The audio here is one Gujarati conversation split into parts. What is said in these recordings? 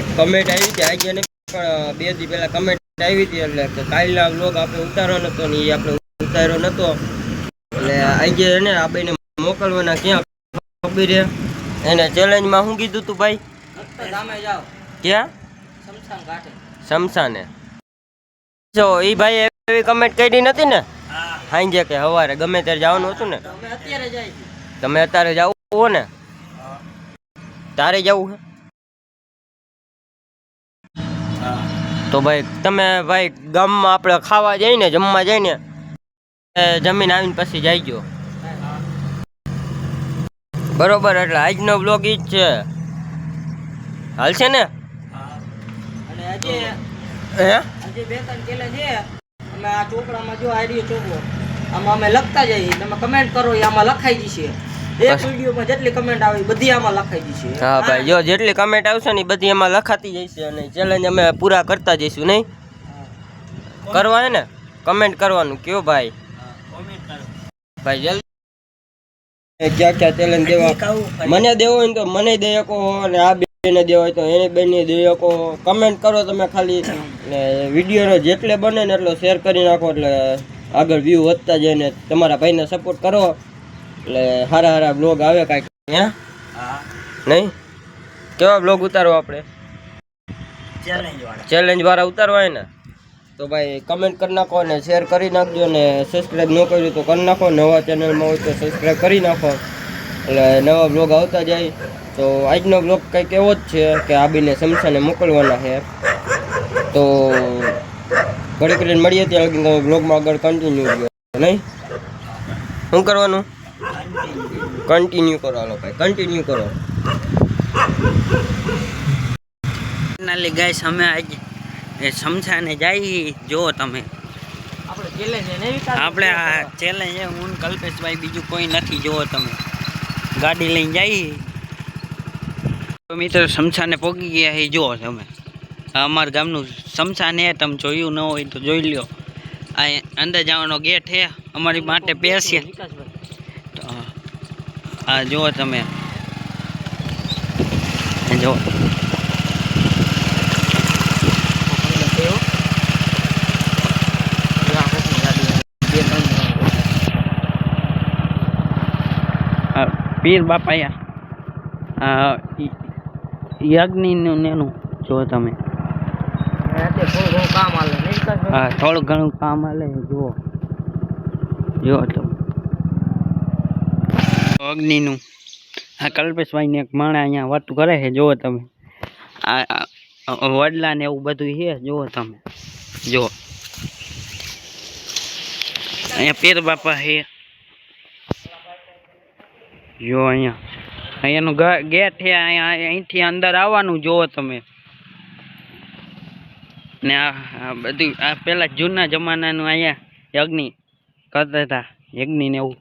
એક કમેન્ટ આવી હતી આજે ને પણ 2 દી પહેલા કમેન્ટ આવી હતી એટલે કે કાલના વ્લોગ આપણે ઉતારવાનો નતો ને એ આપણે ઉતાર્યો નતો એટલે આજે ને આ બેને મોકલવાના ક્યાં ખબર છે એને ચેલેન્જમાં શું કીધું તું ભાઈ સામે જાઓ ક્યાં સમસાન ઘાટે સમસાને જો એ ભાઈ એવી કમેન્ટ કરી નથી ને સાંજે કે સવારે ગમે ત્યારે જવાનું હતું ને અમે અત્યારે જાય તમે અત્યારે જાવ હો ને તારે જવું છે તો ભાઈ તમે ભાઈ ગામમાં આપણે ખાવા જઈએ ને જમવા જઈએ ને જમીન આવીને પછી જઈજો બરોબર એટલે આજનો બ્લોગ ઈ જ છે હાલશે ને અને આજે હે આજે 2-3 કેલે છે અમે આ ચોપડામાં જો આઈડિયો ચોપડો આમાં અમે લખતા જઈએ તમે કમેન્ટ કરો એ આમાં લખાઈ જશે એક વિડીયોમાં જેટલી કમેન્ટ આવે બધી આમાં લખાઈ જશે હા ભાઈ જો જેટલી કમેન્ટ આવશે ને બધી એમાં લખાતી જશે અને ચેલેન્જ અમે પૂરા કરતા જઈશું નહીં કરવા હે ને કમેન્ટ કરવાનું કયો ભાઈ ભાઈ જલ્દી ક્યાં ચેલેન્જ દેવા મને દેવો હોય ને તો મને દઈ શકો અને આ બેને દેવો હોય તો એને બેને દઈ શકો કમેન્ટ કરો તમે ખાલી ને વિડીયોનો જેટલે બને ને એટલો શેર કરી નાખો એટલે આગળ વ્યૂ વધતા જાય ને તમારા ભાઈને સપોર્ટ કરો એટલે સારા સારા બ્લોગ આવે કાંઈક હે નહીં કેવા બ્લોગ ઉતારવા આપણે ચેલેન્જ વાળા ઉતારવા હોય ને તો ભાઈ કમેન્ટ કરી નાખો ને શેર કરી નાખજો ને સબસ્ક્રાઈબ ન કર્યું તો કરી નાખો નવા ચેનલમાં હોય તો સબસ્ક્રાઈબ કરી નાખો એટલે નવા બ્લોગ આવતા જાય તો આજનો બ્લોગ કંઈક એવો જ છે કે આબીને સમસાને મોકલવાના છે તો ઘડી કરીને મળીએ ત્યાં લગી તમે બ્લોગમાં આગળ કન્ટિન્યુ કરો નહીં શું કરવાનું કન્ટિન્યુ કરો હાલો ભાઈ કન્ટિન્યુ કરો ફાઇનલી ગાઈસ અમે આજે સમસાને જઈ જો તમે આપણે આ ચેલેન્જ હું કલ્પેશભાઈ બીજું કોઈ નથી જોવો તમે ગાડી લઈને જઈએ તો મિત્રો સમસાને પહોંચી ગયા એ જુઓ તમે અમારા ગામનું સમસાન હે તમે જોયું ન હોય તો જોઈ લ્યો આ અંદર જવાનો ગેટ હે અમારી માટે પેસ્યા તો આ જુઓ તમે જુઓ પીર બાપા યજ્ઞનું નેનું જો તમે હા થોડું ઘણું કામ હાલે જુઓ જો તમે અગ્નિનું આ કલ્પેશભાઈને એક માણા અહીંયા વાતું કરે છે જુઓ તમે આ વડલા ને એવું બધું છે જુઓ તમે જુઓ અહીંયા પીર બાપા છે જો અહીંયાનું ગેટ છે અહીંથી અંદર આવવાનું જુઓ તમે ને આ બધું આ પેલા જૂના જમાનાનું અહીંયા યજ્ઞ કરતા હતા યજ્ઞ ને એવું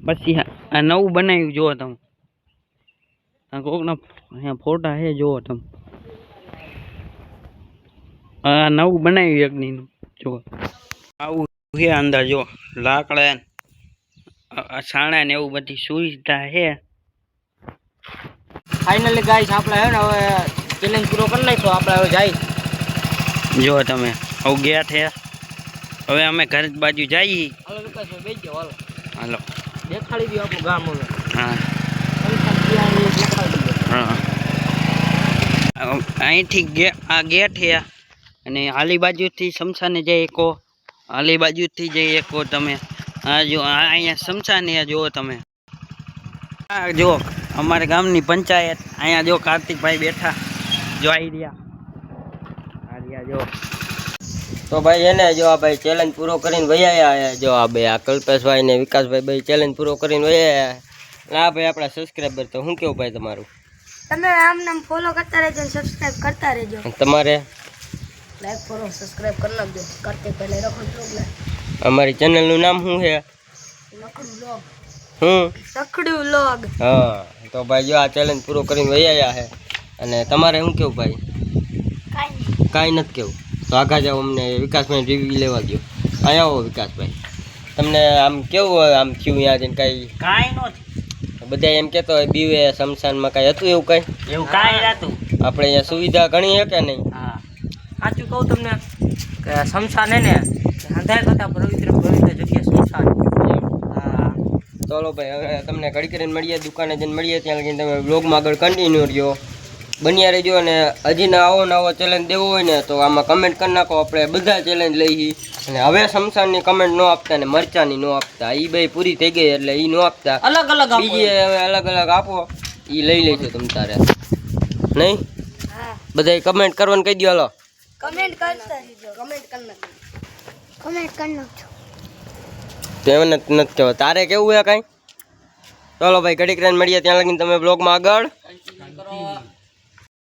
પછી આ નવું બનાવ્યું જુઓ તમે આ કોકના અહીંયા ફોટા છે જુઓ તમે આ નવું બનાવ્યું યજ્ઞનું જુઓ આવું છે અંદર જો લાકડા છાણા ને એવું બધી સુવિધા છે ફાઇનલી ગાઈસ આપણે હે ને હવે ચેલેન્જ પૂરો કરી નાખ્યો આપણે હવે જાય જો તમે આવું ગયા છે હવે અમે ઘર બાજુ જઈએ હાલો વિકાસભાઈ બેસી જાઓ હાલો દેખાડી દો આપણું ગામ હવે હા અહીંથી આ ગેટ છે અને આલી બાજુથી સમસાને જઈ શકો આલી બાજુથી જઈ શકો તમે હા જો અહીંયા સમસાન જુઓ તમે હા જો અમારા ગામની પંચાયત અહીંયા જો કાર્તિકભાઈ બેઠા જો આવી રહ્યા જો તો ભાઈ એને જો આ ભાઈ ચેલેન્જ પૂરો કરીને વૈયા જો આ ભાઈ આ કલ્પેશભાઈ ને વિકાસભાઈ ભાઈ ચેલેન્જ પૂરો કરીને વૈયા આ ભાઈ આપણા સબસ્ક્રાઈબર તો શું કેવું ભાઈ તમારું તમે આમ નામ ફોલો કરતા રહેજો સબસ્ક્રાઇબ કરતા રહેજો તમારે લાઈક કરો સબસ્ક્રાઇબ કરી નાખજો કરતે પહેલે રખડ વ્લોગ અમારી ચેનલનું નામ શું છે રખડું વ્લોગ રખડું વ્લોગ હા તો ભાઈ જો આ ચેલેન્જ પૂરો કરીને વૈયા છે અને તમારે શું કેવું ભાઈ કાંઈ નથી કેવું તો આગળ જાઓ અમને વિકાસભાઈ રિવ્યુ લેવા દો અહીંયા આવો વિકાસભાઈ તમને આમ કેવું આમ થયું અહીંયા જઈને કાંઈ નથી બધા એમ કહેતો હોય બીવે શમશાનમાં કાંઈ હતું એવું કંઈ એવું કાંઈ નતું. આપણે અહીંયા સુવિધા ઘણી છે કે નહીં? હા સાચું કહું તમને કે શમશાન હે ને હંધાય કરતા પવિત્ર જગ્યા શમશાન. હા ચાલો ભાઈ હવે તમને ઘડી કરીને મળીએ, દુકાને જઈને મળીએ. ત્યાં લગીને તમે બ્લોગમાં આગળ કન્ટિન્યુ રહ્યો, બન્યા રહેજો. અને હજી નવો ચેલેન્જ દેવો હોય ને તો આમાં કમેન્ટ કરી નાખો, આપણે બધા ચેલેન્જ લઈએ. અને હવે શમશાનની કમેન્ટ ન આપતા ને મરચાની ન આપતા, એ બે પૂરી થઈ ગઈ એટલે એ ન આપતા. અલગ અલગ આપો. બીજી હવે અલગ અલગ આપો, એ લઈ લઈશું તમ તારે નહીં. હા બધાય કમેન્ટ કરવાનું કહી દો. હાલો કમેન્ટ કરતા રહીજો, કમેન્ટ કરી નાખજો, કમેન્ટ કરી નાખજો. તો એમને નથી કહેવા, તારે કેવું હે કાંઈ? ચાલો ભાઈ ઘડીક રહીને મળીએ, ત્યાં લગીને તમે બ્લોગમાં આગળ કરો.